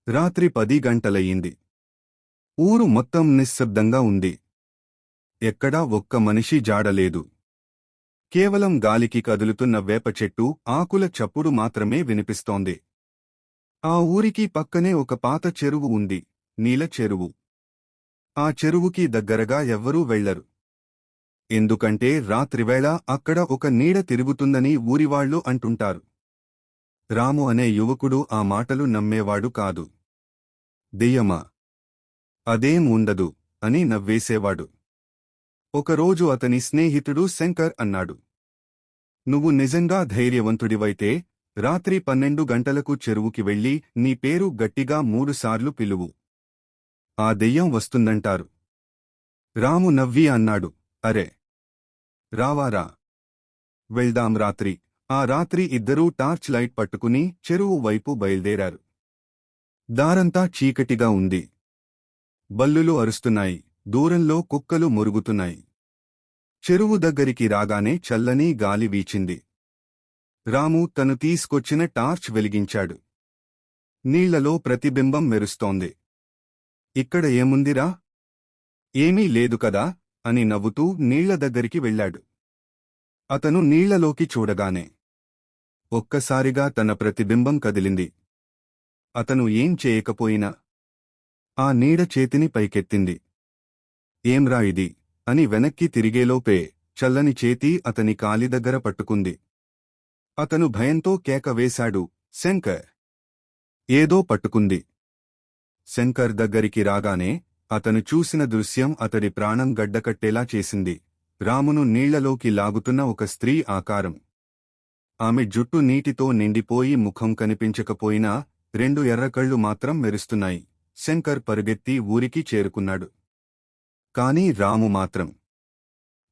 రాత్రి 10 గంటలయ్యింది. ఊరు మొత్తం నిశ్శబ్దంగా ఉంది. ఎక్కడా ఒక్క మనిషి జాడలేదు. కేవలం గాలికి కదులుతున్న వేప చెట్టు ఆకుల చప్పుడు మాత్రమే వినిపిస్తోంది. ఆ ఊరికి పక్కనే ఒక పాత చెరువు ఉంది, నీల చెరువు. ఆ చెరువుకి దగ్గరగా ఎవ్వరూ వెళ్లరు. ఎందుకంటే రాత్రివేళ అక్కడ ఒక నీడ తిరుగుతుందని ఊరివాళ్లు అంటుంటారు. రాము అనే యువకుడు ఆ మాటలు నమ్మేవాడు కాదు. దెయ్యమా? అదేం ఉండదు అని నవ్వేసేవాడు. ఒకరోజు అతని స్నేహితుడు శంకర్ అన్నాడు, నువ్వు నిజంగా ధైర్యవంతుడివైతే రాత్రి 12 గంటలకు చెరువుకి వెళ్లి నీ పేరు గట్టిగా 3 సార్లు పిలువు. ఆ దెయ్యం వస్తుందంటారు. రాము నవ్వి అన్నాడు, అరే రావారా, వెళ్దాం రాత్రి. ఆ రాత్రి ఇద్దరూ టార్చ్ లైట్ పట్టుకుని చెరువు వైపు బయల్దేరారు. దారంతా చీకటిగా ఉంది. బల్లులు అరుస్తున్నాయి, దూరంలో కుక్కలు మురుగుతున్నాయి. చెరువు దగ్గరికి రాగానే చల్లని గాలి వీచింది. రాము తను తీసుకొచ్చిన టార్చ్ వెలిగించాడు. నీళ్లలో ప్రతిబింబం మెరుస్తోంది. ఇక్కడ ఏముందిరా? ఏమీ లేదు కదా అని నవ్వుతూ నీళ్ల దగ్గరికి వెళ్ళాడు. అతను నీళ్లలోకి చూడగానే ఒక్కసారిగా తన ప్రతిబింబం కదిలింది. అతను ఏం చేయకపోయినా ఆ నీడ చేతిని పైకెత్తింది. ఏంరా ఇది అని వెనక్కి తిరిగేలోపే చల్లని చేతి అతని కాలి దగ్గర పట్టుకుంది. అతను భయంతో కేక వేశాడు, శంకర్! ఏదో పట్టుకుంది. శంకర్ దగ్గరికి రాగానే అతను చూసిన దృశ్యం అతడి ప్రాణం గడ్డకట్టేలా చేసింది. రామును నీళ్లలోకి లాగుతున్న ఒక స్త్రీ ఆకారం. ఆమె జుట్టు నీటితో నిండిపోయి ముఖం కనిపించకపోయినా 2 ఎర్రకళ్ళు మాత్రం మెరుస్తున్నాయి. శంకర్ పరుగెత్తి ఊరికి చేరుకున్నాడు. కాని రాము మాత్రం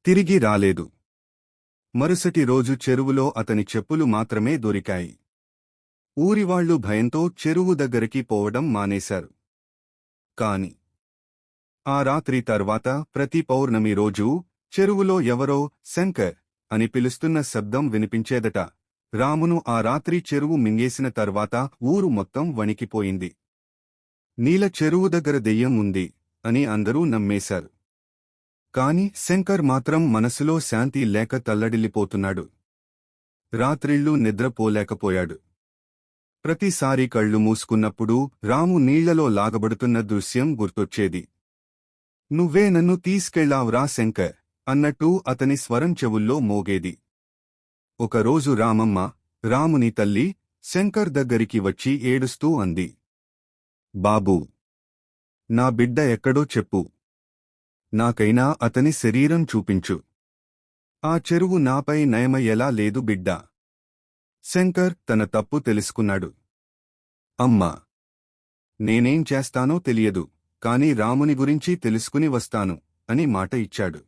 తిరిగి రాలేదు. మరుసటి రోజు చెరువులో అతని చెప్పులు మాత్రమే దొరికాయి. ఊరివాళ్లు భయంతో చెరువు దగ్గరికి పోవడం మానేశారు. కాని ఆ రాత్రి తర్వాత ప్రతి పౌర్ణమి రోజూ చెరువులో ఎవరో శంకర్ అని పిలుస్తున్న శబ్దం వినిపించేదట. రామును ఆ రాత్రి చెరువు మింగేసిన తర్వాత ఊరు మొత్తం వణికిపోయింది. నీల చెరువు దగ్గర దెయ్యం ఉంది అని అందరూ నమ్మేశారు. కాని శంకర్ మాత్రం మనసులో శాంతి లేక తల్లడిల్లిపోతున్నాడు. రాత్రిళ్లు నిద్రపోలేకపోయాడు. ప్రతిసారి కళ్ళు మూసుకున్నప్పుడు రాము నీళ్లలో లాగబడుతున్న దృశ్యం గుర్తొచ్చేది. నువ్వే నన్ను తీసుకెళ్లావురా శంకర్ అన్నట్టు అతని స్వరం చెవుల్లో మోగేది. ఒకరోజు రామమ్మ, రాముని తల్లి, శంకర్ దగ్గరికి వచ్చి ఏడుస్తూ అంది, బాబూ, నా బిడ్డ ఎక్కడో చెప్పు. నాకైనా అతని శరీరం చూపించు. ఆ చెరువు నాపై నయమయ్యేలా లేదు బిడ్డా. శంకర్ తన తప్పు తెలుసుకున్నాడు. అమ్మా, నేనేం చేస్తానో తెలియదు, కాని రాముని గురించి తెలుసుకుని వస్తాను అని మాట ఇచ్చాడు.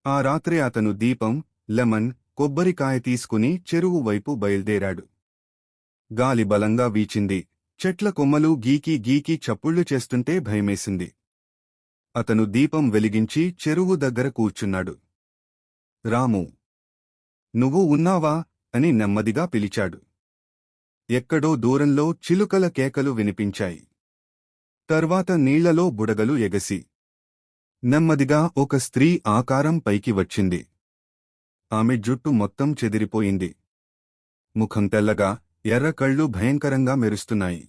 ఆ రాత్రే అతను దీపం, లెమన్, కొబ్బరికాయ తీసుకుని చెరువు వైపు బయల్దేరాడు. గాలి బలంగా వీచింది. చెట్ల కొమ్మలు గీకి గీకి చప్పుళ్లు చేస్తుంటే భయమేసింది. అతను దీపం వెలిగించి చెరువు దగ్గర కూర్చున్నాడు. రాము, నువ్వు ఉన్నావా అని నెమ్మదిగా పిలిచాడు. ఎక్కడో దూరంలో చిలుకల కేకలు వినిపించాయి. తర్వాత నీళ్లలో బుడగలు ఎగసి నెమ్మదిగా ఒక స్త్రీ ఆకారం పైకి వచ్చింది. ఆమె జుట్టు మొత్తం చెదిరిపోయింది. ముఖం తెల్లగా, ఎర్ర కళ్ళు భయంకరంగా మెరుస్తున్నాయి.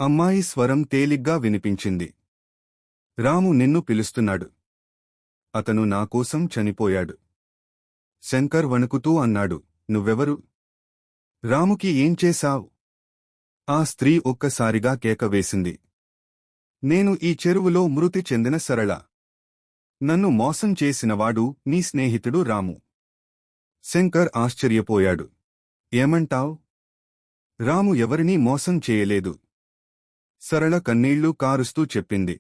అమ్మాయి స్వరం తేలిగ్గా వినిపించింది. రాము నిన్ను పిలుస్తున్నాడు. అతను నాకోసం చనిపోయాడు. శంకర్ వణుకుతూ అన్నాడు, నువ్వెవరు? రాముకి ఏం చేశావ్? ఆ స్త్రీ ఒక్కసారిగా కేక వేసింది. నేను ఈ చెరువులో మృతి చెందిన సరళ. నన్ను మోసం చేసినవాడు నీ స్నేహితుడు రాము. శంకర్ ఆశ్చర్యపోయాడు. ఏమంటావ్? రాము ఎవరినీ మోసం చేయలేదు. సరళ కన్నీళ్లు కారుస్తూ చెప్పింది.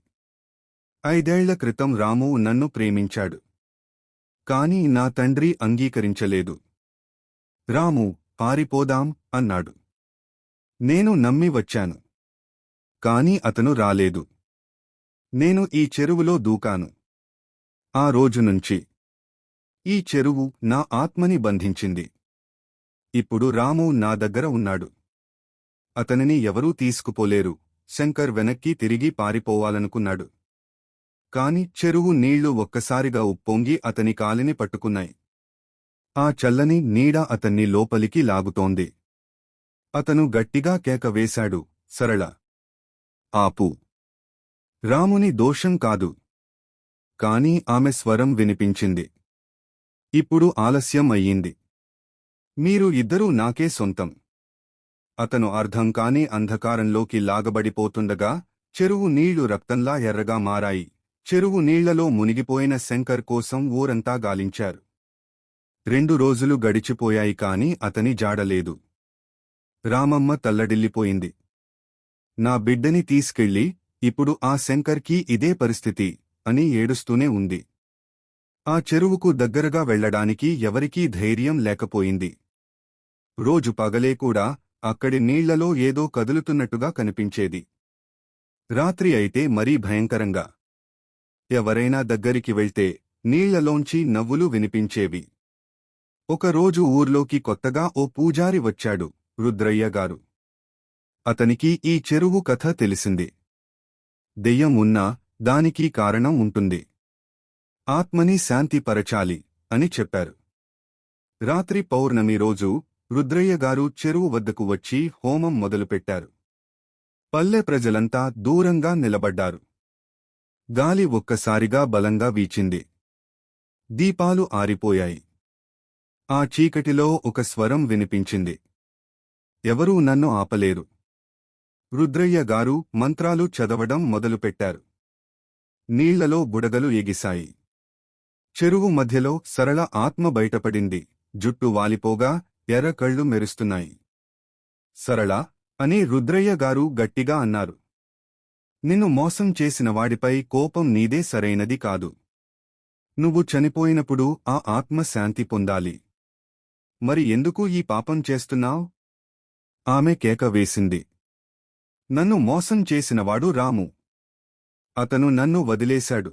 5 ఏళ్ల క్రితం రాము నన్ను ప్రేమించాడు. కాని నా తండ్రి అంగీకరించలేదు. రాము, పారిపోదాం అన్నాడు. నేను నమ్మి వచ్చాను. కాని అతను రాలేదు. నేను ఈ చెరువులో దూకాను. ఆ రోజునుంచి ఈ చెరువు నా ఆత్మని బంధించింది. ఇప్పుడు రాము నా దగ్గర ఉన్నాడు. అతనిని ఎవరూ తీసుకుపోలేరు. శంకర్ వెనక్కి తిరిగి పారిపోవాలనుకున్నాడు. కాని చెరువు నీళ్లు ఒక్కసారిగా ఉప్పొంగి అతని కాలిని పట్టుకున్నాయి. ఆ చల్లని నీడ అతన్ని లోపలికి లాగుతోంది. అతను గట్టిగా కేక వేశాడు, సరళ! ఆపు! రాముని దోషం కాదు. కాని ఆమె స్వరం వినిపించింది. ఇప్పుడు ఆలస్యం అయ్యింది. మీరు ఇద్దరూ నాకే సొంతం. అతను అర్థం కాని అంధకారంలోకి లాగబడిపోతుండగా చెరువు నీళ్లు రక్తంలా ఎర్రగా మారాయి. చెరువు నీళ్లలో మునిగిపోయిన శంకర్ కోసం ఊరంతా గాలించారు. 2 రోజులు గడిచిపోయాయి కాని అతని జాడలేదు. రామమ్మ తల్లడిల్లిపోయింది. నా బిడ్డని తీసుకెళ్ళి, ఇప్పుడు ఆ శంకర్కి ఇదే పరిస్థితి అని ఏడుస్తూనే ఉంది. ఆ చెరువుకు దగ్గరగా వెళ్లడానికి ఎవరికీ ధైర్యం లేకపోయింది. రోజు పగలే కూడా అక్కడి నీళ్లలో ఏదో కదులుతున్నట్టుగా కనిపించేది. రాత్రి అయితే మరీ భయంకరంగా. ఎవరైనా దగ్గరికి వెళ్తే నీళ్లలోంచి నవ్వులు వినిపించేవి. ఒకరోజు ఊర్లోకి కొత్తగా ఓ పూజారి వచ్చాడు, రుద్రయ్య గారు. అతనికి ఈ చెరువు కథ తెలిసింది. దెయ్యం ఉన్నా దానికి కారణం ఉంటుంది. ఆత్మని శాంతిపరచాలి అని చెప్పారు. రాత్రి పౌర్ణమి రోజు రుద్రయ్య గారు చెరువు వద్దకు వచ్చి హోమం మొదలుపెట్టారు. పల్లె ప్రజలంతా దూరంగా నిలబడ్డారు. గాలి ఒక్కసారిగా బలంగా వీచింది. దీపాలు ఆరిపోయాయి. ఆ చీకటిలో ఒక స్వరం వినిపించింది. ఎవరూ నన్ను ఆపలేరు. రుద్రయ్య గారు మంత్రాలు చదవడం మొదలుపెట్టారు. నీళ్లలో బుడగలు ఎగిశాయి. చెరువు మధ్యలో సరళ ఆత్మ బయటపడింది. జుట్టు వాలిపోగా ఎర్ర కళ్ళు మెరుస్తున్నాయి. సరళ! అని రుద్రయ్య గారు గట్టిగా అన్నారు. నిన్ను మోసం చేసిన వాడిపై కోపం నీదే సరైనది కాదు. నువ్వు చనిపోయినప్పుడు ఆ ఆత్మ శాంతి పొందాలి. మరి ఎందుకు ఈ పాపం చేస్తున్నావ్? ఆమె కేక వేసింది. నన్ను మోసం చేసినవాడు రాము. అతను నన్ను వదిలేశాడు.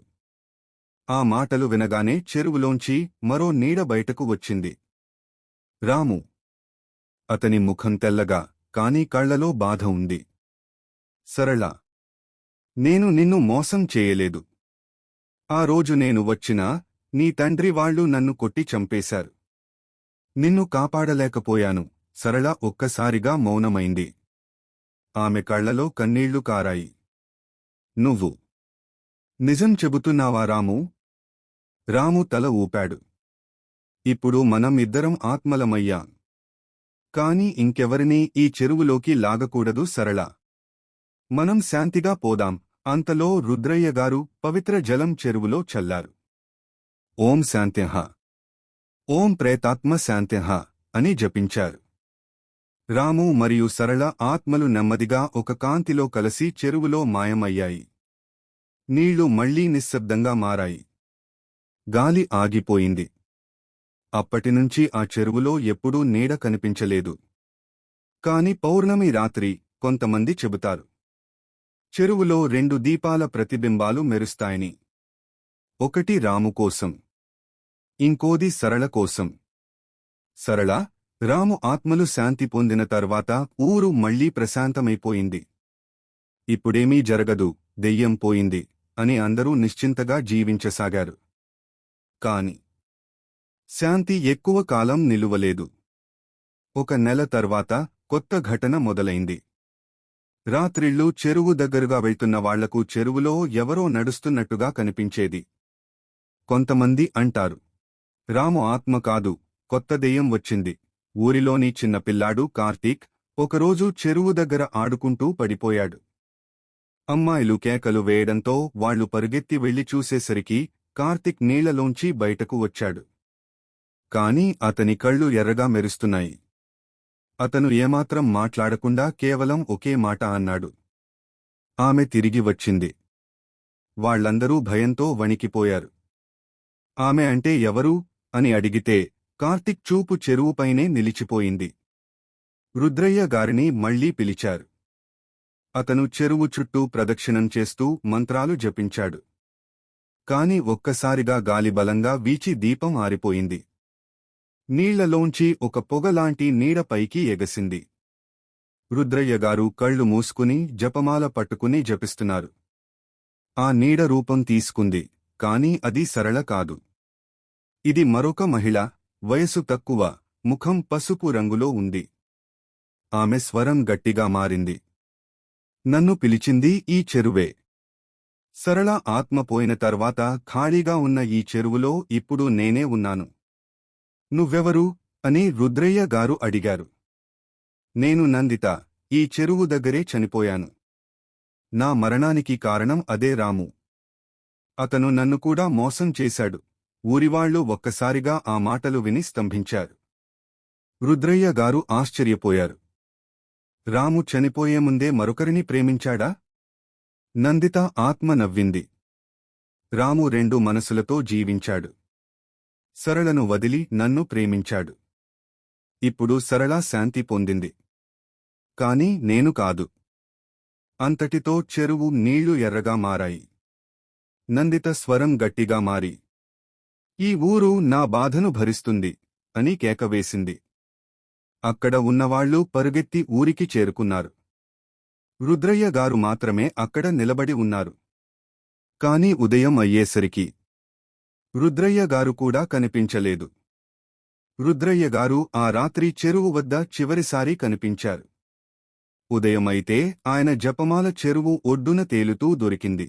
ఆ మాటలు వినగానే చెరువులోంచి మరో నీడ బయటకు వచ్చింది. రాము! అతని ముఖం తెల్లగా, కాని కళ్లలో బాధ ఉంది. సరళ! నేను నిన్ను మోసం చేయలేదు. ఆ రోజు నేను వచ్చినా నీ తండ్రి వాళ్ళు నన్ను కొట్టి చంపేశారు. నిన్ను కాపాడలేకపోయాను. సరళ ఒక్కసారిగా మౌనమైంది. ఆమె కళ్లలో కన్నీళ్లు కారాయి. నువ్వు నిజం చెబుతున్నావా రాము? రాము తల ఊపాడు. ఇప్పుడు మనం ఇద్దరం ఆత్మలమయ్యాం. కాని ఇంకెవరినీ ఈ చెరువులోకి లాగకూడదు సరళ. మనం శాంతిగా పోదాం. అంతలో రుద్రయ్య గారు పవిత్ర జలం చెరువులో చల్లారు. ఓం శాంత్యః, ఓం ప్రేతాత్మ శాంత్యః అని జపించారు. రాము మరియు సరళ ఆత్మలు నెమ్మదిగా ఒక కాంతిలో కలసి చెరువులో మాయమయ్యాయి. నీళ్లు మళ్లీ నిశ్శబ్దంగా మారాయి. గాలి ఆగిపోయింది. అప్పటినుంచి ఆ చెరువులో ఎప్పుడూ నీడ కనిపించలేదు. కాని పౌర్ణమి రాత్రి కొంతమంది చెబుతారు, చెరువులో 2 దీపాల ప్రతిబింబాలు మెరుస్తాయని. ఒకటి రాము కోసం, ఇంకోది సరళ కోసం. సరళ, రాము ఆత్మలు శాంతి పొందిన తర్వాత ఊరు మళ్లీ ప్రశాంతమైపోయింది. ఇప్పుడేమీ జరగదు, దెయ్యం పోయింది అని అందరూ నిశ్చింతగా జీవించసాగారు. కాని శాంతి ఎక్కువ కాలం నిలువలేదు. 1 నెల తర్వాత కొత్త ఘటన మొదలైంది. రాత్రిళ్ళు చెరువు దగ్గరగా వెళ్తున్న వాళ్లకు చెరువులో ఎవరో నడుస్తున్నట్టుగా కనిపించేది. కొంతమంది అంటారు, రాము ఆత్మ కాదు, కొత్త దెయ్యం వచ్చింది. ఊరిలోని చిన్న పిల్లాడు కార్తీక్ ఒకరోజు చెరువు దగ్గర ఆడుకుంటూ పడిపోయాడు. అమ్మాయిలు కేకలు వేయడంతో వాళ్లు పరుగెత్తి వెళ్లి చూసేసరికి కార్తీక్ నీళ్లలోంచి బయటకు వచ్చాడు. కాని అతని కళ్ళు ఎర్రగా మెరుస్తున్నాయి. అతను ఏమాత్రం మాట్లాడకుండా కేవలం ఒకే మాట అన్నాడు. ఆమె తిరిగి వచ్చింది. వాళ్లందరూ భయంతో వణికిపోయారు. ఆమె అంటే ఎవరు అని అడిగితే కార్తీక్ చూపు చెరువుపైనే నిలిచిపోయింది. రుద్రయ్య గారిని మళ్లీ పిలిచారు. అతను చెరువు చుట్టూ ప్రదక్షిణం చేస్తూ మంత్రాలు జపించాడు. కాని ఒక్కసారిగా గాలి బలంగా వీచి దీపం ఆరిపోయింది. నీళ్లలోంచి ఒక పొగలాంటి నీడ పైకి ఎగసింది. రుద్రయ్యగారు కళ్ళు మూసుకుని జపమాల పట్టుకుని జపిస్తున్నారు. ఆ నీడ రూపం తీసుకుంది, కాని అది సరళ కాదు. ఇది మరొక మహిళ, వయసు తక్కువ, ముఖం పసుపు రంగులో ఉంది. ఆమె స్వరం గట్టిగా మారింది. నన్ను పిలిచింది ఈ చెరువే. సరళ ఆత్మ పోయిన తర్వాత ఖాళీగా ఉన్న ఈ చెరువులో ఇప్పుడు నేనే ఉన్నాను. నువ్వెవరు అని రుద్రయ్య గారు అడిగారు. నేను నందిత, ఈ చెరువు దగ్గరే చనిపోయాను. నా మరణానికి కారణం అదే రాము. అతను నన్ను కూడా మోసం చేశాడు. ఊరివాళ్లు ఒక్కసారిగా ఆ మాటలు విని స్తంభించారు. రుద్రయ్య గారు ఆశ్చర్యపోయారు. రాము చనిపోయే ముందే మరొకరిని ప్రేమించాడా? నందిత ఆత్మ నవ్వింది. రాము 2 మనసులతో జీవించాడు. సరళను వదిలి నన్ను ప్రేమించాడు. ఇప్పుడు సరళ శాంతి పొందింది. కాని నేను కాదు. అంతటితో చెరువు నీళ్లు ఎర్రగా మారాయి. నందిత స్వరం గట్టిగా మారి, ఈ ఊరు నా బాధను భరిస్తుంది అని కేకవేసింది. అక్కడ ఉన్నవాళ్లు పరుగెత్తి ఊరికి చేరుకున్నారు. రుద్రయ్య గారు మాత్రమే అక్కడ నిలబడి ఉన్నారు. కాని ఉదయం అయ్యేసరికి రుద్రయ్య గారు కూడా కనిపించలేదు. రుద్రయ్య గారు ఆ రాత్రి చెరువు వద్ద చివరిసారి కనిపించారు. ఉదయమైతే ఆయన జపమాల చెరువు ఒడ్డున తేలుతూ దొరికింది.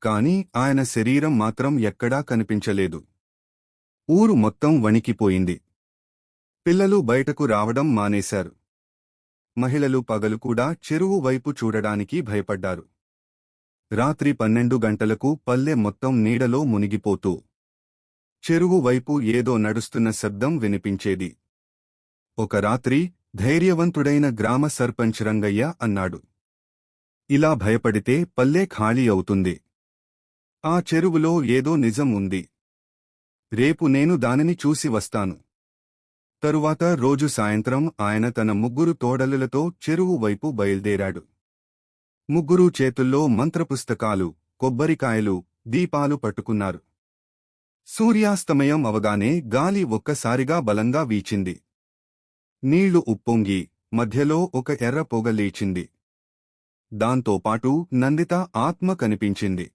కాని ఆయన శరీరం మాత్రం ఎక్కడా కనిపించలేదు. ఊరు మొత్తం వణికిపోయింది. పిల్లలు బయటకు రావడం మానేశారు. మహిళలు పగలు కూడా చెరువు వైపు చూడడానికి భయపడ్డారు. రాత్రి 12 గంటలకు పల్లె మొత్తం నీడలో మునిగిపోతూ చెరువు వైపు ఏదో నడుస్తున్న శబ్దం వినిపించేది. ఒక రాత్రి ధైర్యవంతుడైన గ్రామ సర్పంచ్ రంగయ్య అన్నాడు, ఇలా భయపడితే పల్లె ఖాళీ అవుతుంది. ఆ చెరువులో ఏదో నిజం ఉంది. రేపు నేను దానిని చూసి వస్తాను. తరువాత రోజు సాయంత్రం ఆయన తన 3 తోడలులతో చెరువు వైపు బయల్దేరాడు. 3 చేతుల్లో మంత్రపుస్తకాలు, కొబ్బరికాయలు, దీపాలు పట్టుకున్నారు. సూర్యాస్తమయం అవగానే గాలి ఒక్కసారిగా బలంగా వీచింది. నీళ్లు ఉప్పొంగి మధ్యలో ఒక ఎర్ర పొగ లేచింది. దాంతోపాటు నందిత ఆత్మ కనిపించింది.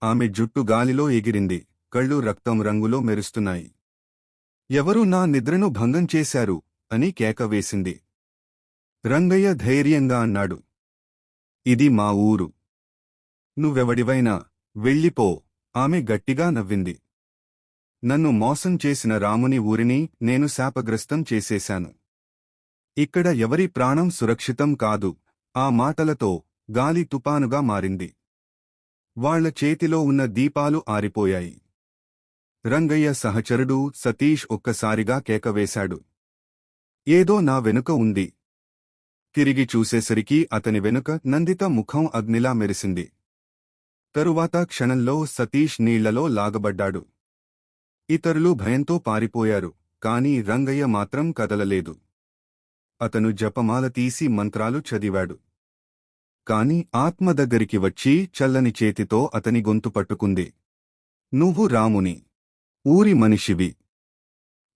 ఆమె జుట్టు గాలిలో ఎగిరింది, కళ్ళు రక్తం రంగులో మెరుస్తున్నాయి. ఎవరు నా నిద్రను భంగం చేశారు అని కేకవేసింది. రంగయ్య ధైర్యంగా అన్నాడు, ఇది మా ఊరు. నువ్వెవడివైనా వెళ్ళిపో. ఆమె గట్టిగా నవ్వింది. నన్ను మోసం చేసిన రాముని ఊరిని నేను శాపగ్రస్తం చేసేశాను. ఇక్కడ ఎవరి ప్రాణం సురక్షితం కాదు. ఆ మాటలతో గాలి తుపానుగా మారింది. వాళ్ల చేతిలో ఉన్న దీపాలు ఆరిపోయాయి. రంగయ్య సహచరుడు సతీష్ ఒక్కసారిగా కేకవేశాడు, ఏదో నా వెనుక ఉంది. తిరిగి చూసేసరికి అతని వెనుక నందిత ముఖం అగ్నిలా మెరిసింది. తరువాత క్షణంలో సతీష్ నీళ్లలో లాగబడ్డాడు. ఇతరులు భయంతో పారిపోయారు, కాని రంగయ్య మాత్రం కదలలేదు. అతను జపమాల తీసి మంత్రాలు చదివాడు. కాని ఆత్మ దగ్గరికి వచ్చి చల్లని చేతితో అతని గొంతు పట్టుకుంది. నువ్వు రాముని ఊరి మనిషివి.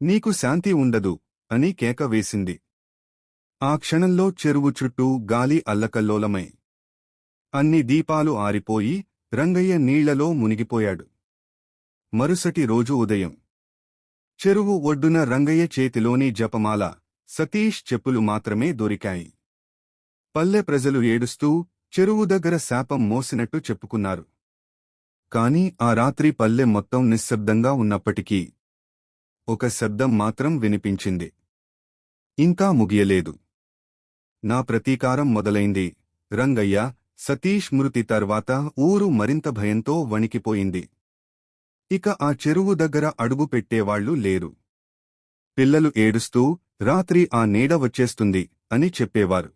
నీకు శాంతి ఉండదు అని కేక వేసింది. ఆ క్షణంలో చెరువు చుట్టూ గాలి అల్లకల్లోలమై అన్ని దీపాలు ఆరిపోయి రంగయ్య నీళ్లలో మునిగిపోయాడు. మరుసటి రోజు ఉదయం చెరువు ఒడ్డున రంగయ్య చేతిలోని జపమాల, సతీష్ చెప్పులు మాత్రమే దొరికాయి. పల్లె ప్రజలు ఏడుస్తూ చెరువు దగ్గర శాపం మోసినట్టు చెప్పుకున్నారు. కాని ఆ రాత్రి పల్లె మొత్తం నిశ్శబ్దంగా ఉన్నప్పటికీ ఒక శబ్దం మాత్రం వినిపించింది. ఇంకా ముగియలేదు. నా ప్రతీకారం మొదలైంది. రంగయ్య, సతీష్ మృతి తర్వాత ఊరు మరింత భయంతో వణికిపోయింది. ఇక ఆ చెరువు దగ్గర అడుగు పెట్టేవాళ్లు లేరు. పిల్లలు ఏడుస్తూ రాత్రి ఆ నీడ వచ్చేస్తుంది అని చెప్పేవారు.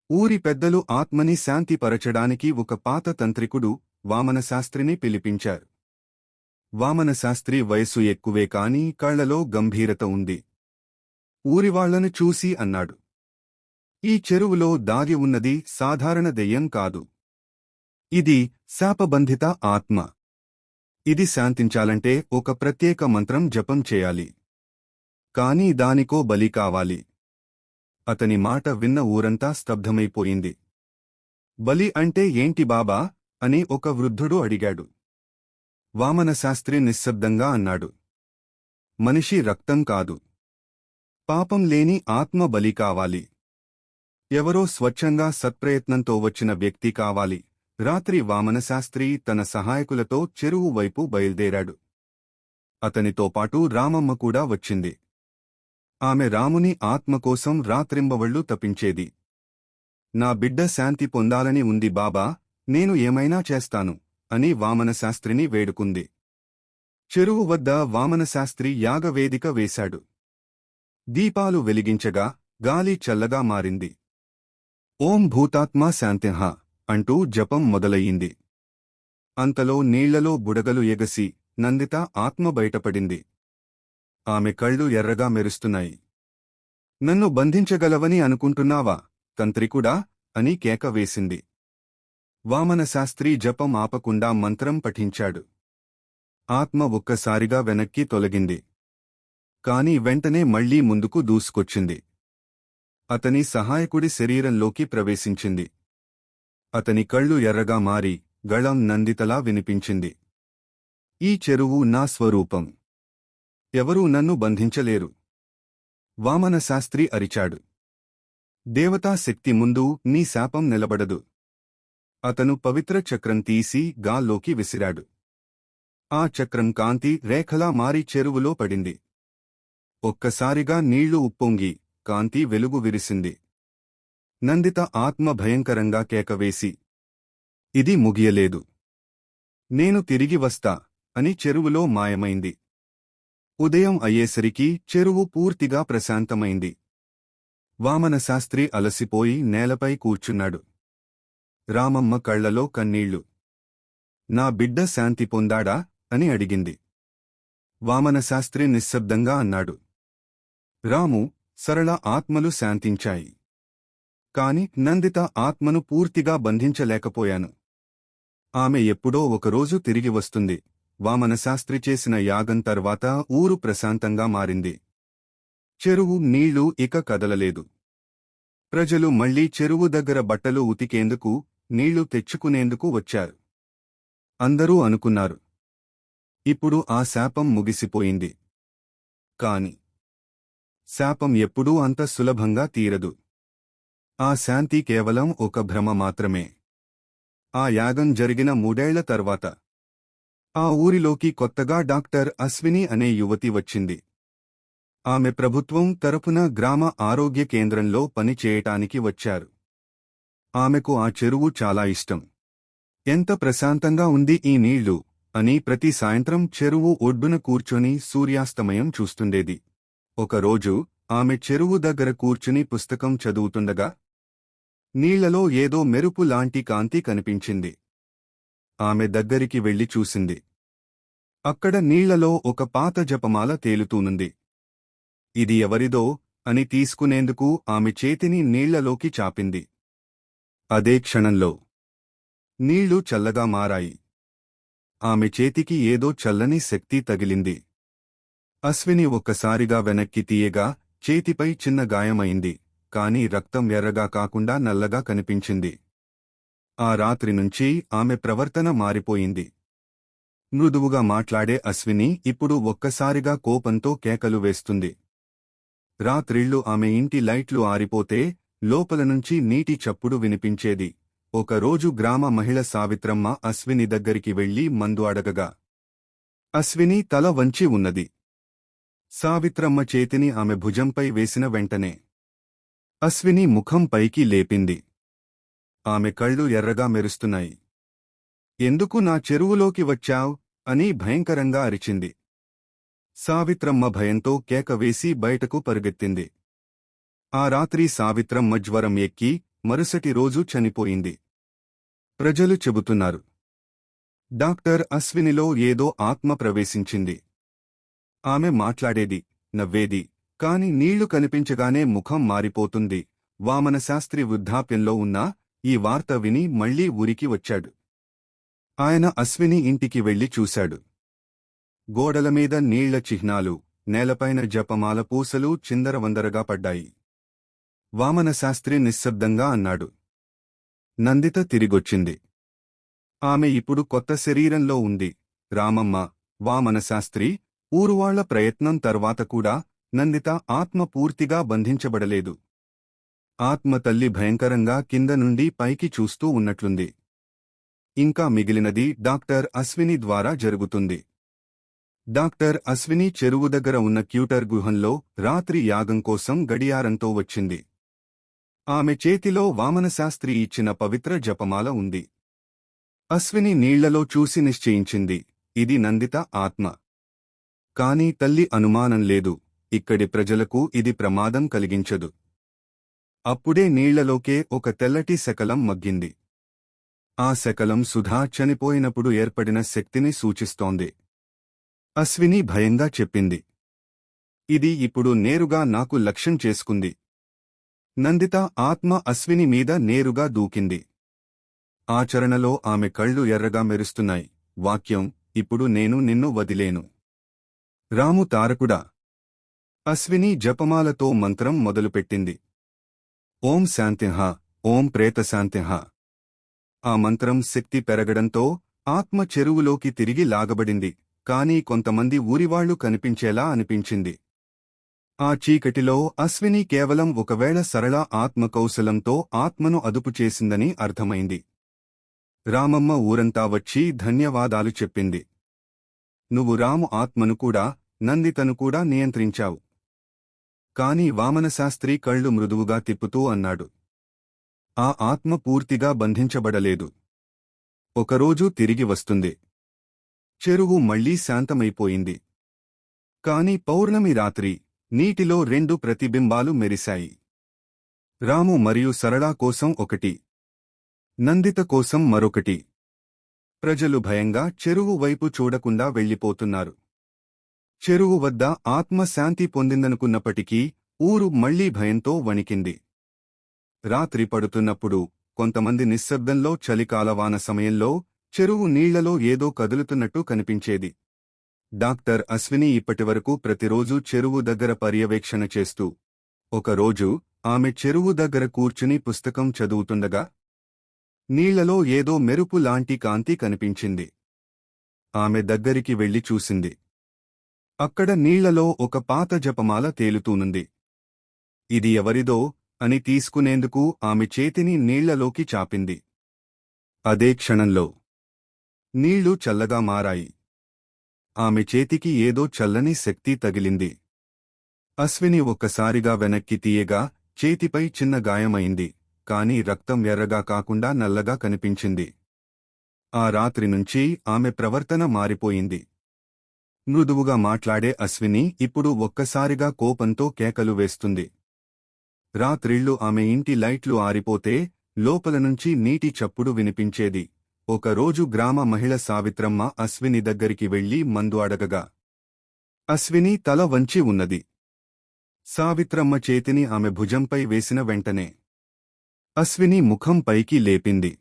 ఊరి పెద్దలు ఆత్మని శాంతిపరచడానికి ఒక పాత తంత్రికుడు వామనశాస్త్రిని పిలిపించారు. వామనశాస్త్రి వయసు ఎక్కువే కాని కళ్లలో గంభీరత ఉంది. ఊరివాళ్లను చూసి అన్నాడు, ఈ చెరువులో దాగి ఉన్నది సాధారణ దెయ్యం కాదు. ఇది శాపబంధిత ఆత్మ. ఇది శాంతించాలంటే ఒక ప్రత్యేక మంత్రం జపం చేయాలి. కాని దానికో బలి కావాలి. అతని మాట విన్న ఊరంతా స్తబ్ధమైపోయింది. బలి అంటే ఏంటి బాబా అని ఒక వృద్ధుడు అడిగాడు. వామనశాస్త్రి నిశ్శబ్దంగా అన్నాడు. మనిషి రక్తం కాదు. పాపం లేని ఆత్మ బలి కావాలి. ఎవరో స్వచ్ఛంగా సత్ప్రయత్నంతో వచ్చిన వ్యక్తి కావాలి. రాత్రి వామనశాస్త్రి తన సహాయకులతో చెరువు వైపు బయల్దేరాడు. అతనితో పాటు రామమ్మ కూడా వచ్చింది. ఆమె రాముని ఆత్మకోసం రాత్రింబవళ్లు తపించేది. నా బిడ్డ శాంతి పొందాలని ఉంది బాబా, నేను ఏమైనా చేస్తాను అని వామనశాస్త్రిని వేడుకుంది. చెరువు వద్ద వామనశాస్త్రి యాగవేదిక వేశాడు. దీపాలు వెలిగించగా గాలి చల్లగా మారింది. ఓం భూతాత్మా శాంతిః అంటూ జపం మొదలయ్యింది. అంతలో నీళ్లలో బుడగలు ఎగసి నందిత ఆత్మ బయటపడింది. ఆమె కళ్ళు ఎర్రగా మెరుస్తున్నాయి. నన్ను బంధించగలవని అనుకుంటున్నావా తంత్రికుడా అని కేక వేసింది. వామనశాస్త్రి జపం ఆపకుండా మంత్రం పఠించాడు. ఆత్మ ఒక్కసారిగా వెనక్కి తొలగింది. కాని వెంటనే మళ్లీ ముందుకు దూసుకొచ్చింది. అతని సహాయకుడి శరీరంలోకి ప్రవేశించింది. అతని కళ్ళు ఎర్రగా మారి గళం నందితలా వినిపించింది. ఈ చెరువు నా స్వరూపం. ఎవరూ నన్ను బంధించలేరు. వామనశాస్త్రి అరిచాడు. దేవతా శక్తి ముందు నీ శాపం నిలబడదు. అతను పవిత్ర చక్రం తీసి గాల్లోకి విసిరాడు. ఆ చక్రం కాంతి రేఖలా మారి చెరువులో పడింది. ఒక్కసారిగా నీళ్లు ఉప్పొంగి కాంతి వెలుగు విరిసింది. నందిత ఆత్మ భయంకరంగా కేకవేసి, ఇది ముగియలేదు. నేను తిరిగి వస్తా అని చెరువులో మాయమైంది. ఉదయం అయ్యేసరికి చెరువు పూర్తిగా ప్రశాంతమైంది. వామనశాస్త్రి అలసిపోయి నేలపై కూర్చున్నాడు. రామమ్మ కళ్లలో కన్నీళ్లు. నా బిడ్డ శాంతి పొందాడా అని అడిగింది. వామనశాస్త్రి నిశ్శబ్దంగా అన్నాడు. రాము, సరళ ఆత్మలు శాంతించాయి. కాని నందిత ఆత్మను పూర్తిగా బంధించలేకపోయాను. ఆమె ఎప్పుడో ఒకరోజు తిరిగి వస్తుంది. వామనశాస్త్రి చేసిన యాగం తర్వాత ఊరు ప్రశాంతంగా మారింది. చెరువు నీళ్లు ఇక కదలలేదు. ప్రజలు మళ్లీ చెరువు దగ్గర బట్టలు ఉతికేందుకు, నీళ్లు తెచ్చుకునేందుకు వచ్చారు. అందరూ అనుకున్నారు, ఇప్పుడు ఆ శాపం ముగిసిపోయింది. కాని శాపం ఎప్పుడూ అంత సులభంగా తీరదు. ఆ శాంతి కేవలం ఒక భ్రమ మాత్రమే. ఆ యాగం జరిగిన 3 ఏళ్ల తర్వాత ఆ ఊరిలోకి కొత్తగా డాక్టర్ అశ్విని అనే యువతి వచ్చింది. ఆమె ప్రభుత్వం తరపున గ్రామ ఆరోగ్య కేంద్రంలో పనిచేయటానికి వచ్చారు. ఆమెకు ఆ చెరువు చాలా ఇష్టం. ఎంత ప్రశాంతంగా ఉంది ఈ నీళ్లు అని ప్రతి సాయంత్రం చెరువు ఒడ్డున కూర్చొని సూర్యాస్తమయం చూస్తుండేది. ఒకరోజు ఆమె చెరువు దగ్గర కూర్చుని పుస్తకం చదువుతుండగా నీళ్లలో ఏదో మెరుపు లాంటి కాంతి కనిపించింది. ఆమె దగ్గరికి వెళ్లి చూసింది. అక్కడ నీళ్లలో ఒక పాత జపమాల తేలుతూనుంది. ఇది ఎవరిదో అని తీసుకునేందుకు ఆమె చేతిని నీళ్లలోకి చాపింది. అదే క్షణంలో నీళ్లు చల్లగా మారాయి. ఆమె చేతికి ఏదో చల్లని శక్తి తగిలింది. అశ్విని ఒక్కసారిగా వెనక్కి తీయగా చేతిపై చిన్న గాయమైంది. కాని రక్తం ఎర్రగా కాకుండా నల్లగా కనిపించింది. ఆ రాత్రి నుంచి ఆమె ప్రవర్తన మారిపోయింది. మృదువుగా మాట్లాడే అశ్విని ఇప్పుడు ఒక్కసారిగా కోపంతో కేకలు వేస్తుంది. రాత్రిళ్లు ఆమె ఇంటి లైట్లు ఆరిపోతే లోపల నుంచి నీటి చప్పుడు వినిపించేది. ఒకరోజు గ్రామ మహిళ సావిత్రమ్మ అశ్విని దగ్గరికి వెళ్లి మందు అడగగా అశ్విని తల వంచి ఉన్నది. సావిత్రమ్మ చేతిని ఆమె భుజంపై వేసిన వెంటనే అశ్విని ముఖం పైకి లేపింది. ఆమె కళ్ళు ఎర్రగా మెరుస్తున్నాయి. ఎందుకు నా చెరువులోకి వచ్చావ్ అని భయంకరంగా అరిచింది. సావిత్రమ్మ భయంతో కేకవేసి బయటకు పరుగెత్తింది. ఆ రాత్రి సావిత్రమ్మ జ్వరం ఎక్కి మరుసటి రోజు చనిపోయింది. ప్రజలు చెబుతున్నారు, డాక్టర్ అశ్వినిలో ఏదో ఆత్మ ప్రవేశించింది. ఆమె మాట్లాడేది, నవ్వేది, కాని నీళ్లు కనిపించగానే ముఖం మారిపోతుంది. వామనశాస్త్రి వృద్ధాప్యంలో ఉన్నా ఈ వార్త విని మళ్లీ ఊరికి వచ్చాడు. ఆయన అశ్విని ఇంటికి వెళ్లి చూశాడు. గోడలమీద నీళ్ల చిహ్నాలు, నేలపైన జపమాల పూసలు చిందరవందరగా పడ్డాయి. వామనశాస్త్రి నిశ్శబ్దంగా అన్నాడు. నందిత తిరిగొచ్చింది. ఆమె ఇప్పుడు కొత్త శరీరంలో ఉంది. రామమ్మ, వామనశాస్త్రి, ఊరువాళ్ల ప్రయత్నం తర్వాత కూడా నందిత ఆత్మ పూర్తిగా బంధించబడలేదు. ఆత్మ తల్లి భయంకరంగా కింద నుండి పైకి చూస్తూ ఉన్నట్లుంది. ఇంకా మిగిలినది డాక్టర్ అశ్విని ద్వారా జరుగుతుంది. డాక్టర్ అశ్విని చెరువు దగ్గర ఉన్న క్యూటర్ గుహంలో రాత్రి యాగం కోసం గడియారంతో వచ్చింది. ఆమె చేతిలో వామనశాస్త్రి ఇచ్చిన పవిత్ర జపమాల ఉంది. అశ్విని నీళ్లలో చూసి నిశ్చయించింది, ఇది నందిత ఆత్మ. కాని తల్లి అనుమానం లేదు, ఇక్కడి ప్రజలకు ఇది ప్రమాదం కలిగించదు. అప్పుడే నీళ్లలోకే ఒక తెల్లటి శకలం మగ్గింది. ఆ శకలం సుధా చనిపోయినప్పుడు ఏర్పడిన శక్తిని సూచిస్తోంది. అశ్విని భయంగా చెప్పింది. ఇది ఇప్పుడు నేరుగా నాకు లక్ష్యం చేసుకుంది. నందిత ఆత్మ అశ్విని మీద నేరుగా దూకింది. ఆచరణలో ఆమె కళ్ళు ఎర్రగా మెరుస్తున్నాయి. వాక్యం, ఇప్పుడు నేను నిన్ను వదిలేను. రాము తారకుడా. అశ్విని జపమాలతో మంత్రం మొదలుపెట్టింది. ఓం శాంతిః, ఓం ప్రేతశాంతిః. ఆ మంత్రం శక్తి పెరగడంతో ఆత్మ చెరువులోకి తిరిగి లాగబడింది. కాని కొంతమంది ఊరివాళ్లు కనిపించేలా అనిపించింది. ఆ చీకటిలో అశ్విని కేవలం ఒకవేళ సరళ ఆత్మకౌశలంతో ఆత్మను అదుపు చేసిందని అర్థమైంది. రామమ్మ ఊరంతా వచ్చి ధన్యవాదాలు చెప్పింది. నువ్వు రాము ఆత్మను కూడా, నందితను కూడా నియంత్రించావు. కాని వామనశాస్త్రి కళ్ళు మృదువుగా తిప్పుతూ అన్నాడు. ఆ ఆత్మ పూర్తిగా బంధించబడలేదు. ఒకరోజు తిరిగి వస్తుంది. చెరువు మళ్లీ శాంతమైపోయింది. కాని పౌర్ణమి రాత్రి నీటిలో 2 ప్రతిబింబాలు మెరిశాయి. రాము మరియు సరళా కోసం ఒకటి, నందిత కోసం మరొకటి. ప్రజలు భయంగా చెరువు వైపు చూడకుండా వెళ్లిపోతున్నారు. చెరువు వద్ద ఆత్మ శాంతి పొందిందనుకున్నప్పటికీ ఊరు మళ్లీ భయంతో వణికింది. రాత్రి పడుతున్నప్పుడు కొంతమంది నిశ్శబ్దంలో చలికాలవాన సమయంలో చెరువు నీళ్లలో ఏదో కదులుతున్నట్టు కనిపించేది. డాక్టర్ అశ్విని ఇప్పటివరకు ప్రతిరోజూ చెరువు దగ్గర పర్యవేక్షణ చేస్తూ, ఒకరోజు ఆమె చెరువు దగ్గర కూర్చుని పుస్తకం చదువుతుండగా నీళ్లలో ఏదో మెరుపు లాంటి కాంతి కనిపించింది. ఆమె దగ్గరికి వెళ్లి చూసింది. అక్కడ నీళ్లలో ఒక పాత జపమాల తేలుతూనుంది. ఇది ఎవరిదో అని తీసుకునేందుకు ఆమె చేతిని నీళ్లలోకి చాపింది. అదే క్షణంలో నీళ్లు చల్లగా మారాయి. ఆమె చేతికి ఏదో చల్లని శక్తి తగిలింది. అశ్విని ఒక్కసారిగా వెనక్కి తీయగా చేతిపై చిన్న గాయమైంది. కాని రక్తం ఎర్రగా కాకుండా నల్లగా కనిపించింది. ఆ రాత్రి నుంచి ఆమె ప్రవర్తన మారిపోయింది. మృదువుగా మాట్లాడే అశ్విని ఇప్పుడు ఒక్కసారిగా కోపంతో కేకలు వేస్తుంది. రాత్రిళ్లు ఆమె ఇంటి లైట్లు ఆరిపోతే లోపల నుంచి నీటి చప్పుడు వినిపించేది. ఒకరోజు గ్రామ మహిళ సావిత్రమ్మ అశ్విని దగ్గరికి వెళ్లి మందు అడగగా అశ్విని తల వంచి ఉన్నది. సావిత్రమ్మ చేతిని ఆమె భుజంపై వేసిన వెంటనే అశ్విని ముఖం పైకి లేపింది.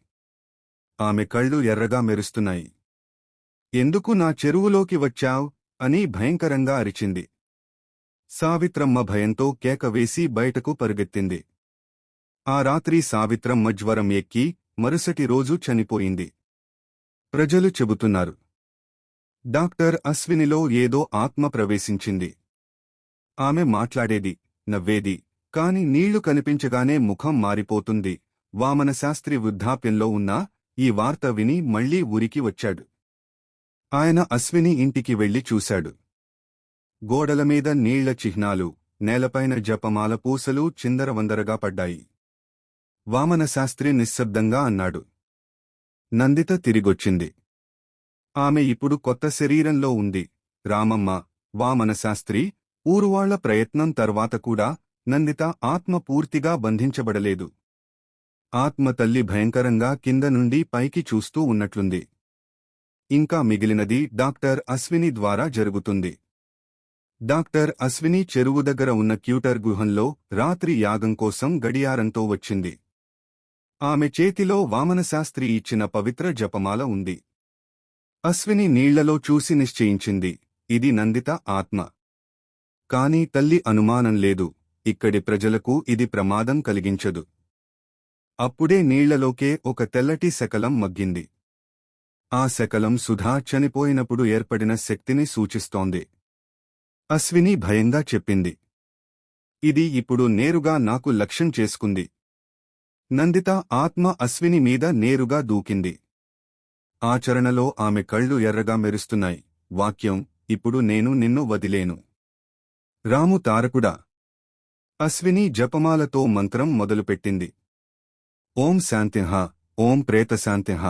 ఆమె కళ్ళు ఎర్రగా మెరుస్తున్నాయి. ఎందుకు నా చెరువులోకి వచ్చావ్ అని భయంకరంగా అరిచింది. సావిత్రమ్మ భయంతో కేకవేసి బయటకు పరుగెత్తింది. ఆ రాత్రి సావిత్రమ్మ జ్వరం ఎక్కి మరుసటి రోజు చనిపోయింది. ప్రజలు చెబుతున్నారు, డాక్టర్ అశ్వినిలో ఏదో ఆత్మ ప్రవేశించింది. ఆమె మాట్లాడేది, నవ్వేది, కాని నీళ్లు కనిపించగానే ముఖం మారిపోతుంది. వామనశాస్త్రి వృద్ధాప్యంలో ఉన్నా ఈ వార్త విని మళ్లీ ఊరికి వచ్చాడు. ఆయన అశ్విని ఇంటికి వెళ్లి చూశాడు. గోడలమీద నీళ్ల చిహ్నాలు, నేలపైన జపమాల పూసలు చిందరవందరగా పడ్డాయి. వామనశాస్త్రి నిశ్శబ్దంగా అన్నాడు. నందిత తిరిగొచ్చింది. ఆమె ఇప్పుడు కొత్త శరీరంలో ఉంది. రామమ్మ, వామనశాస్త్రి, ఊరువాళ్ల ప్రయత్నం తర్వాత కూడా నందిత ఆత్మ పూర్తిగా బంధించబడలేదు. ఆత్మ తల్లి భయంకరంగా కింద నుండి పైకి చూస్తూ ఉన్నట్లుంది. ఇంకా మిగిలినది డాక్టర్ అశ్విని ద్వారా జరుగుతుంది. డాక్టర్ అశ్విని చెరువు దగ్గర ఉన్న క్యూటర్ గుహంలో రాత్రి యాగం కోసం గడియారంతో వచ్చింది. ఆమె చేతిలో వామనశాస్త్రి ఇచ్చిన పవిత్ర జపమాల ఉంది. అశ్విని నీళ్లలో చూసి నిశ్చయించింది, ఇది నందిత ఆత్మ. కాని తల్లి అనుమానం లేదు, ఇక్కడి ప్రజలకు ఇది ప్రమాదం కలిగించదు. అప్పుడే నీళ్లలోకే ఒక తెల్లటి శకలం మగ్గింది. ఆ శకలం సుధా చనిపోయినప్పుడు ఏర్పడిన శక్తిని సూచిస్తోంది. అశ్విని భయంగా చెప్పింది. ఇది ఇప్పుడు నేరుగా నాకు లక్ష్యం చేసుకుంది. నందిత ఆత్మ అశ్విని మీద నేరుగా దూకింది. ఆచరణలో ఆమె కళ్ళు ఎర్రగా మెరుస్తున్నాయి. వాక్యం: ఇప్పుడు నేను నిన్ను వదిలేను. రాము తారకుడా. అశ్విని జపమాలతో మంత్రం మొదలుపెట్టింది. ఓం శాంతిః, ఓం ప్రేతశాంతిః.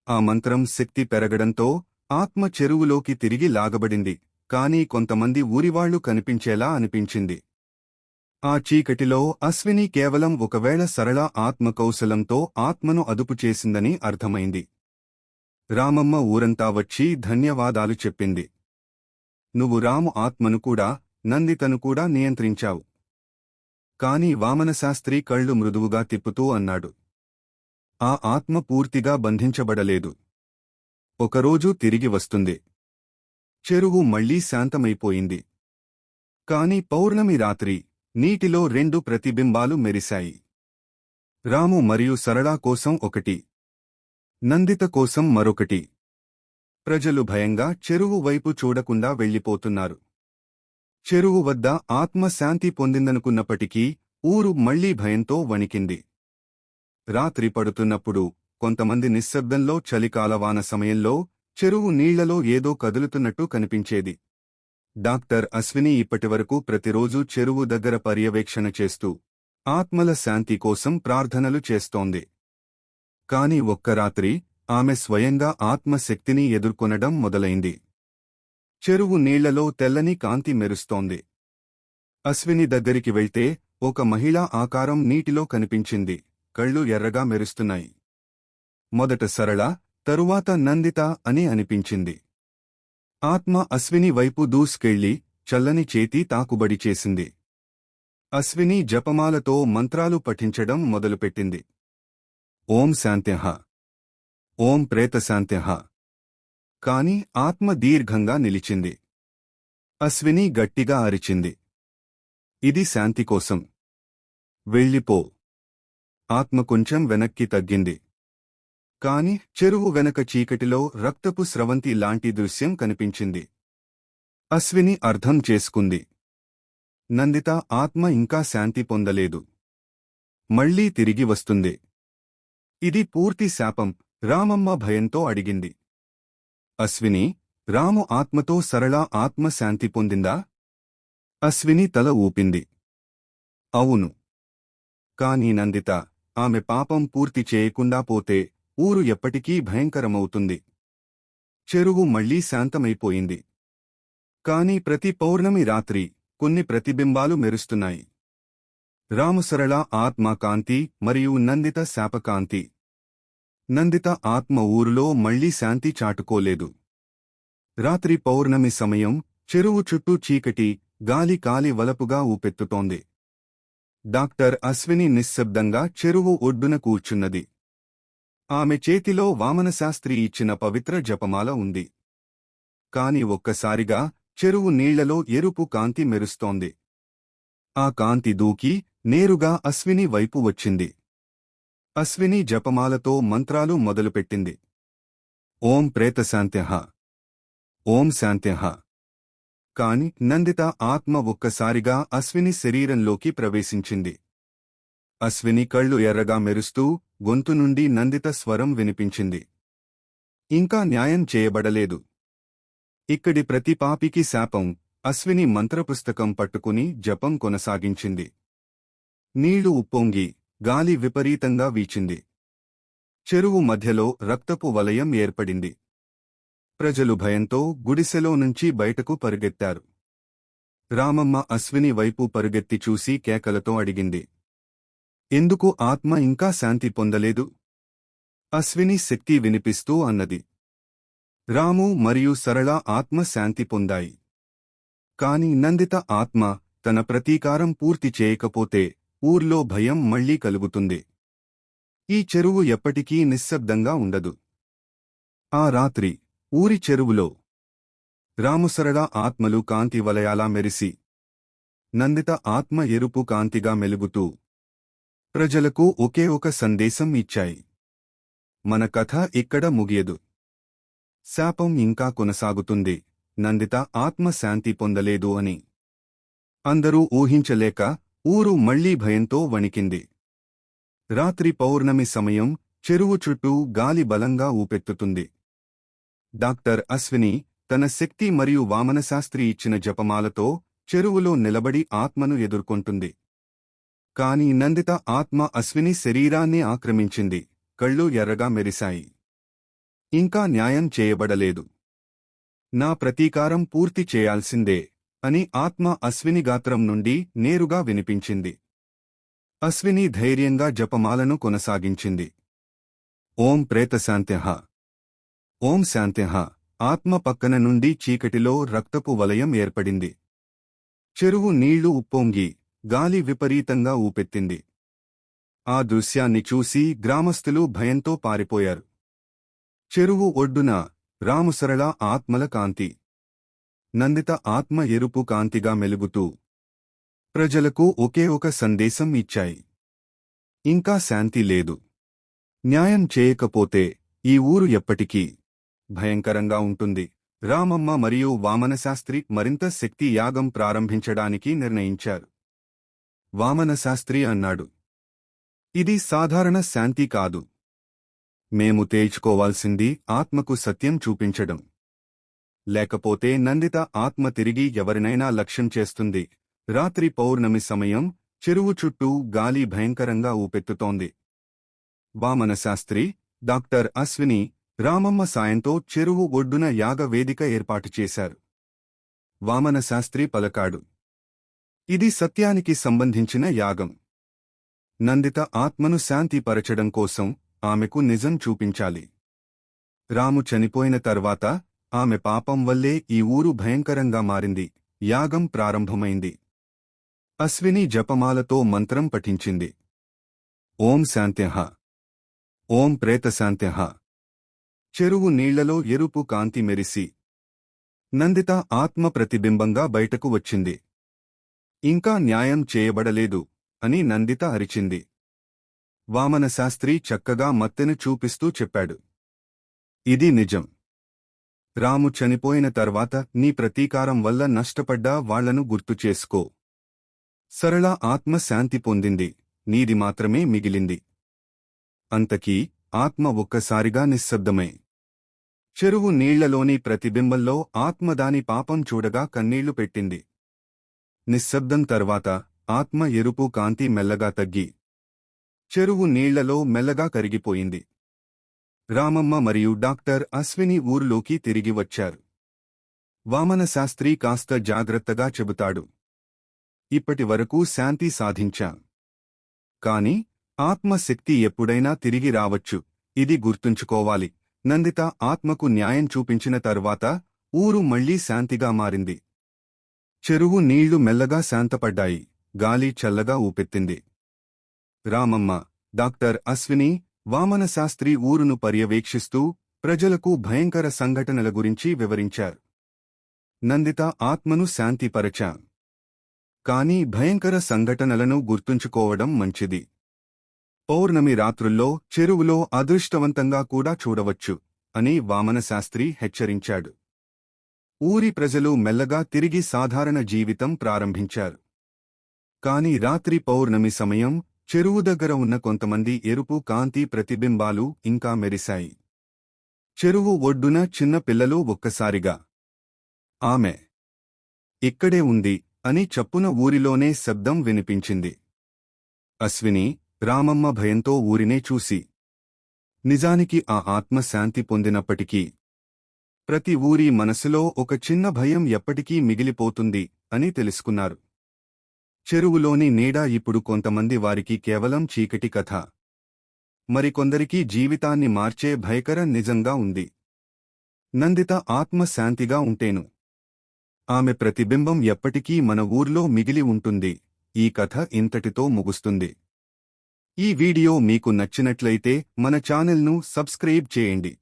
ఆ మంత్రం శక్తి పెరగడంతో ఆత్మ చెరువులోకి తిరిగి లాగబడింది. కానీ కొంతమంది ఊరివాళ్లు కనిపించేలా అనిపించింది. ఆ చీకటిలో అశ్విని కేవలం ఒకవేళ సరళ ఆత్మకౌశలంతో ఆత్మను అదుపు చేసిందని అర్థమైంది. రామమ్మ ఊరంతా వచ్చి ధన్యవాదాలు చెప్పింది. నువ్వు రాము ఆత్మను కూడా, నందితను కూడా నియంత్రించావు. కాని వామనశాస్త్రి కళ్ళు మృదువుగా తిప్పుతూ అన్నాడు. ఆ ఆత్మ పూర్తిగా బంధించబడలేదు. ఒకరోజు తిరిగి వస్తుంది. చెరువు మళ్లీ శాంతమైపోయింది. కాని పౌర్ణమి రాత్రి నీటిలో 2 ప్రతిబింబాలు మెరిశాయి. రాము మరియు సరళ కోసం ఒకటి, నందిత కోసం మరొకటి. ప్రజలు భయంగా చెరువు వైపు చూడకుండా వెళ్లిపోతున్నారు. చెరువు వద్ద ఆత్మ శాంతి పొందిందనుకున్నప్పటికీ ఊరు మళ్లీ భయంతో వణికింది. రాత్రి పడుతున్నప్పుడు కొంతమంది నిశ్శబ్దంలో చలికాలవాన సమయంలో చెరువు నీళ్లలో ఏదో కదులుతున్నట్టు కనిపించేది. డాక్టర్ అశ్విని ఇప్పటివరకు ప్రతిరోజూ చెరువు దగ్గర పర్యవేక్షణ చేస్తూ ఆత్మల శాంతి కోసం ప్రార్థనలు చేస్తోంది. కాని ఒక్క రాత్రి ఆమె స్వయంగా ఆత్మశక్తిని ఎదుర్కొనడం మొదలైంది. చెరువు నీళ్లలో తెల్లని కాంతి మెరుస్తోంది. అశ్విని దగ్గరికి వెళ్తే ఒక మహిళా ఆకారం నీటిలో కనిపించింది. కళ్ళు ఎర్రగా మెరుస్తున్నాయి. మొదట సరళ, తరువాత నందిత అని అనిపించింది. ఆత్మ అశ్విని వైపు దూసుకెళ్లి చల్లని చేతి తాకుబడి చేసింది. అశ్విని జపమాలతో మంత్రాలు పఠించడం మొదలుపెట్టింది. ఓం శాంత్యః, ఓం ప్రేతశాంత్యః. కాని ఆత్మ దీర్ఘంగా నిలిచింది. అశ్విని గట్టిగా అరిచింది. ఇది శాంతి కోసం. వెళ్ళిపో. ఆత్మ కొంచెం వెనక్కి తగ్గింది. కాని చెరువు వెనక చీకటిలో రక్తపు స్రవంతి లాంటి దృశ్యం కనిపించింది. అశ్విని అర్థం చేసుకుంది. నందిత ఆత్మ ఇంకా శాంతి పొందలేదు. మళ్లీ తిరిగి వస్తుంది. ఇది పూర్తి శాపం. రామమ్మ భయంతో అడిగింది. అశ్విని, రాము ఆత్మతో సరళ ఆత్మ శాంతి పొందిందా? అశ్విని తల ఊపింది. అవును. కాని నందిత, ఆమె పాపం పూర్తి చేయకుండా పోతే ఊరు ఎప్పటికీ భయంకరమవుతుంది. చెరువు మళ్లీ శాంతమైపోయింది. కాని ప్రతి పౌర్ణమి రాత్రి కొన్ని ప్రతిబింబాలు మెరుస్తున్నాయి. రాముసరళ ఆత్మ కాంతి మరియు నందిత శాపకాంతి. నందిత ఆత్మ ఊరులో మళ్లీ శాంతి చాటుకోలేదు. రాత్రి పౌర్ణమి సమయం. చెరువు చుట్టూ చీకటి, గాలి కాలి వలపుగా ఊపెత్తుతోంది. డాక్టర్ అశ్విని నిశ్శబ్దంగా చెరువు ఒడ్డున కూర్చున్నది. ఆమె చేతిలో వామనశాస్త్రి ఇచ్చిన పవిత్ర జపమాల ఉంది. కాని ఒక్కసారిగా చెరువు నీళ్లలో ఎరుపు కాంతి మెరుస్తోంది. ఆ కాంతి దూకి నేరుగా అశ్విని వైపు వచ్చింది. అశ్విని జపమాలతో మంత్రాలు మొదలుపెట్టింది. ఓం ప్రేతశాంత్యః, ఓం శాంత్యః. కాని నందిత ఆత్మ ఒక్కసారిగా అశ్విని శరీరంలోకి ప్రవేశించింది. అశ్విని కళ్ళు ఎర్రగా మెరుస్తూ గొంతు నుండి నందిత స్వరం వినిపించింది. ఇంకా న్యాయం చేయబడలేదు. ఇక్కడి ప్రతి పాపికి శాపం. అశ్విని మంత్రపుస్తకం పట్టుకుని జపం కొనసాగించింది. నీళ్లు ఉప్పొంగి, గాలి విపరీతంగా వీచింది. చెరువు మధ్యలో రక్తపు వలయం ఏర్పడింది. ప్రజలు భయంతో గుడిసెలో నుంచి బయటకు పరుగెత్తారు. రామమ్మ అశ్విని వైపు పరుగెత్తి చూసి కేకలతో అడిగింది. ఎందుకు ఆత్మ ఇంకా శాంతి పొందలేదు? అశ్విని శక్తి వినిపిస్తూ అన్నది. రాము మరియు సరళ ఆత్మ శాంతి పొందాయి. కాని నందిత ఆత్మ తన ప్రతీకారం పూర్తి చేయకపోతే ఊర్లో భయం మళ్లీ కలుగుతుంది. ఈ చెరువు ఎప్పటికీ నిశ్శబ్దంగా ఉండదు. ఆ రాత్రి ఊరి చెరువులో రాముసరళ ఆత్మలు కాంతి వలయాలా మెరిసి నందిత ఆత్మ ఎరుపు కాంతిగా మెలుగుతూ ప్రజలకు ఒకే ఒక సందేశం ఇచ్చాయి. మన కథ ఇక్కడ ముగియదు. శాపం ఇంకా కొనసాగుతుంది. నందిత ఆత్మ శాంతి పొందలేదు అని అందరూ ఊహించలేక ఊరు మళ్లీ భయంతో వణికింది. రాత్రి పౌర్ణమి సమయం. చెరువు చుట్టూ గాలి బలంగా ఊపెత్తుతుంది. డాక్టర్ అశ్విని తన శక్తి మరియు వామనశాస్త్రి ఇచ్చిన జపమాలతో చెరువులో నిలబడి ఆత్మను ఎదుర్కొంటుంది. కాని నందిత ఆత్మ అశ్విని శరీరాన్ని ఆక్రమించింది. కళ్ళు ఎర్రగా మెరిశాయి. ఇంకా న్యాయం చేయబడలేదు. నా ప్రతీకారం పూర్తి చేయాల్సిందే అని ఆత్మ అశ్విని గాత్రం నుండి నేరుగా వినిపించింది. అశ్విని ధైర్యంగా జపమాలను కొనసాగించింది. ఓం ప్రేతశాంత్యః. ఓం శాంత్యః. ఆత్మ పక్కన నుండి చీకటిలో రక్తపు వలయం ఏర్పడింది. చెరువు నీళ్లు ఉప్పొంగి గాలి విపరీతంగా ఊపెత్తింది. ఆ దృశ్యాన్ని చూసి గ్రామస్థులు భయంతో పారిపోయారు. చెరువు ఒడ్డున రాముసరళ ఆత్మల కాంతి. నందిత ఆత్మ ఎరుపు కాంతిగా మెలుగుతూ ప్రజలకు ఒకే ఒక సందేశం ఇచ్చాయి. ఇంకా శాంతి లేదు. న్యాయం చేయకపోతే ఈ ఊరు ఎప్పటికీ భయంకరంగా ఉంటుంది. రామమ్మ మరియు వామనశాస్త్రి మరింత శక్తి యాగం ప్రారంభించడానికి నిర్ణయించారు. వామనశాస్త్రి అన్నాడు, ఇది సాధారణ శాంతి కాదు. మేము తేల్చుకోవాల్సింది ఆత్మకు సత్యం చూపించడం. లేకపోతే నందిత ఆత్మ తిరిగి ఎవరినైనా లక్ష్యం చేస్తుంది. రాత్రి పౌర్ణమి సమయం. చెరువు చుట్టూ గాలి భయంకరంగా ఊపెత్తుతోంది. వామనశాస్త్రి, డాక్టర్ అశ్విని, రామమ్మ సాయంతో చెరువు ఒడ్డున యాగ వేదిక ఏర్పాటు చేశారు. వామనశాస్త్రి పలకాడు, ఇది సత్యానికి సంబంధించిన యాగం. నందిత ఆత్మను శాంతిపరచడం కోసం ఆమెకు నిజం చూపించాలి. రాము చనిపోయిన తర్వాత ఆమె పాపం వల్లే ఈ ఊరు భయంకరంగా మారింది. యాగం ప్రారంభమైంది. అశ్విని జపమాలతో మంత్రం పఠించింది. ఓం శాంత్యః. ఓం ప్రేతశాంత్యః. చెరువు నీళ్లలో ఎరుపు కాంతి మెరిసి నందిత ఆత్మ ప్రతిబింబంగా బయటకు వచ్చింది. ఇంకా న్యాయం చేయబడలేదు అని నందిత అరిచింది. వామనశాస్త్రి చక్కగా మత్తెను చూపిస్తూ చెప్పాడు, ఇది నిజం. రాము చనిపోయిన తర్వాత నీ ప్రతీకారం వల్ల నష్టపడ్డ వాళ్లను గుర్తుచేసుకో. సరళ ఆత్మ శాంతి పొందింది. నీది మాత్రమే మిగిలింది. అంతకీ ఆత్మ ఒక్కసారిగా నిశ్శబ్దమై చెరువు నీళ్లలోని ప్రతిబింబంలో ఆత్మ దాని పాపం చూడగా కన్నీళ్లు పెట్టింది. నిశ్శబ్దం తర్వాత ఆత్మ ఎరుపు కాంతి మెల్లగా తగ్గి చెరువు నీళ్లలో మెల్లగా కరిగిపోయింది. రామమ్మ మరియు డాక్టర్ అశ్విని ఊరులోకి తిరిగి వచ్చారు. వామనశాస్త్రి కాస్త జాగ్రత్తగా చెబుతాడు, ఇప్పటి వరకు శాంతి సాధించాం. కాని ఆత్మశక్తి ఎప్పుడైనా తిరిగి రావచ్చు. ఇది గుర్తుంచుకోవాలి. నందిత ఆత్మకు న్యాయం చూపించిన తర్వాత ఊరు మళ్లీ శాంతిగా మారింది. చెరువు నీళ్లు మెల్లగా శాంతపడ్డాయి. గాలి చల్లగా ఊపెత్తింది. రామమ్మ, డాక్టర్ అశ్విని, వామనశాస్త్రి ఊరును పర్యవేక్షిస్తూ ప్రజలకు భయంకర సంఘటనల గురించి వివరించారు. నందిత ఆత్మను శాంతిపరచాం. కాని భయంకర సంఘటనలను గుర్తుంచుకోవడం మంచిది. పౌర్ణమి రాత్రుల్లో చెరువులో అదృష్టవంతంగా కూడా చూడవచ్చు అని వామనశాస్త్రి హెచ్చరించాడు. ఊరి ప్రజలు మెల్లగా తిరిగి సాధారణ జీవితం ప్రారంభించారు. కాని రాత్రి పౌర్ణమి సమయం. చెరువు దగ్గర ఉన్న కొంతమంది ఎరుపు కాంతి ప్రతిబింబాలు ఇంకా మెరిశాయి. చెరువు ఒడ్డున చిన్న పిల్లలు ఒక్కసారిగా ఆమె ఇక్కడే ఉంది అని చప్పున ఊరిలోనే శబ్దం వినిపించింది. అశ్విని, రామమ్మ భయంతో ఊరినే చూసి నిజానికి ఆ ఆత్మ శాంతి పొందినప్పటికీ ప్రతి ఊరి మనసులో ఒక చిన్న భయం ఎప్పటికీ మిగిలిపోతుంది అని తెలుసుకున్నారు. చెరువులోని నీడ ఇప్పుడు కొంతమంది వారికి కేవలం చీకటి కథ, మరికొందరికి జీవితాన్ని మార్చే భయకర నిజంగా ఉంది. నందిత ఆత్మ శాంతిగా ఉంటేను ఆమె ప్రతిబింబం ఎప్పటికీ మన ఊర్లో మిగిలి ఉంటుంది. ఈ కథ ఇంతటితో ముగుస్తుంది. ఈ వీడియో మీకు నచ్చినట్లయితే మన ఛానల్ను సబ్స్క్రైబ్ చేయండి.